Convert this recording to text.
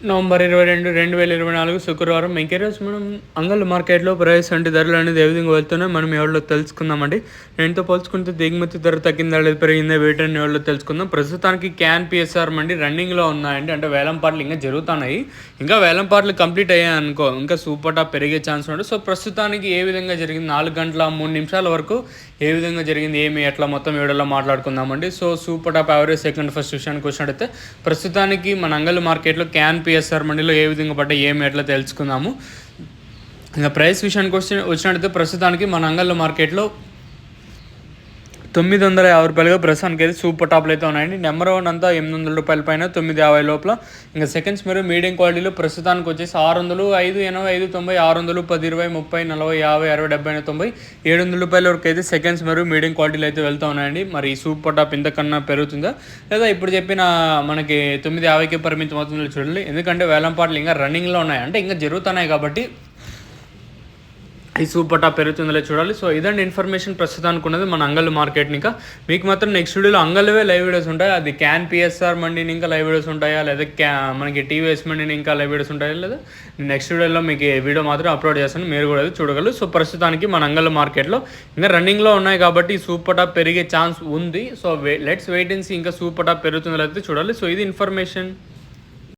November 22, 2024 శుక్రవారం ఇంకే రోజు మనం అంగళ్ళ మార్కెట్లో ప్రైస్ అంటే ధరలు అనేది ఏ విధంగా వెళ్తున్నాయో మనం ఎవరిలో తెలుసుకుందామండి. నేనుతో పోల్చుకుంటే దిగుమతి ధర తగ్గిందా లేదా పెరిగిందా వేటని ఎవరిలో తెలుసుకుందాం. ప్రస్తుతానికి క్యాన్ పిఎస్ఆర్ మండి రన్నింగ్లో ఉన్నాయండి. అంటే వేలం పాటలు ఇంకా జరుగుతున్నాయి. ఇంకా వేలం పాటలు కంప్లీట్ అయ్యాయి అనుకో ఇంకా సూపర్ టాప్ పెరిగే ఛాన్స్ ఉంటుంది. సో ప్రస్తుతానికి ఏ విధంగా జరిగింది 4 గంటల 3 నిమిషాల వరకు ఏ విధంగా జరిగింది ఏమి ఎట్లా మొత్తం వీడియోలో మాట్లాడుకుందామండి. So super top average second first విషయానికి వచ్చినట్టయితే ప్రస్తుతానికి మన అంగళ్ళ మార్కెట్లో క్యాన్ పిఎస్ఆర్ మండీలో ఏ విధంగా పడ్డా ఏమి ఎట్లా తెలుసుకుందాము. ఇంకా ప్రైస్ విషయానికి వచ్చినట్టయితే ప్రస్తుతానికి మన అంగళ్ళ మార్కెట్లో 950 రూపాయలుగా ప్రస్తుతానికి అయితే సూపర్ టాప్లు అయితే ఉన్నాయండి. నెంబర్ 1 అంతా 800 రూపాయల పైన 950 లోపల. ఇంకా సెకండ్స్ మరియు మీడియం క్వాలిటీలో ప్రస్తుతానికి వచ్చేసి 600, 5, 80, 5, 90, 600, 10, 20, 30, 40, 50, 60, 70, 90, 700 రూపాయల వరకు అయితే సెకండ్స్ మరియు మీడియం క్వాలిటీలో అయితే వెళ్తూ ఉన్నాయండి. మరి ఈ సూపర్ టాప్ ఇంతకన్నా పెరుగుతుందా లేదా ఇప్పుడు చెప్పిన మనకి 950కే పరిమితం అవుతుందో చూడండి. ఎందుకంటే వేలం పాటలు ఇంకా రన్నింగ్లో ఉన్నాయి, అంటే ఇంకా జరుగుతున్నాయి కాబట్టి ఈ సూపర్ టాప్ పెరుగుతుందో చూడాలి. సో ఇదండి ఇన్ఫర్మేషన్ ప్రస్తుతానికి ఉన్నది మన అంగళ్ళు మార్కెట్ని. ఇంకా మీకు మాత్రం నెక్స్ట్ వీడియోలో అంగళ్ళవే లైవ్ వీడియోస్ ఉంటాయి. అది క్యాన్ పిఎస్ఆర్ మండీని ఇంకా లైవ్ వీడియోస్ ఉంటాయా, లేదా మనకి టీవీఎస్ మండీని ఇంకా లైవ్ వీడియోస్ ఉంటాయా, లేదా నెక్స్ట్ వీడియోలో మీకు వీడియో మాత్రం అప్లోడ్ చేస్తాను, మీరు కూడా చూడగలరు. సో ప్రస్తుతానికి మన అంగళ్ళ మార్కెట్లో ఇంకా రన్నింగ్లో ఉన్నాయి కాబట్టి సూపర్ టాప్ పెరిగే ఛాన్స్ ఉంది. So let's wait and see ఇంకా సూపర్ టాప్ పెరుగుతుందో అయితే చూడాలి. సో ఇది ఇన్ఫర్మేషన్.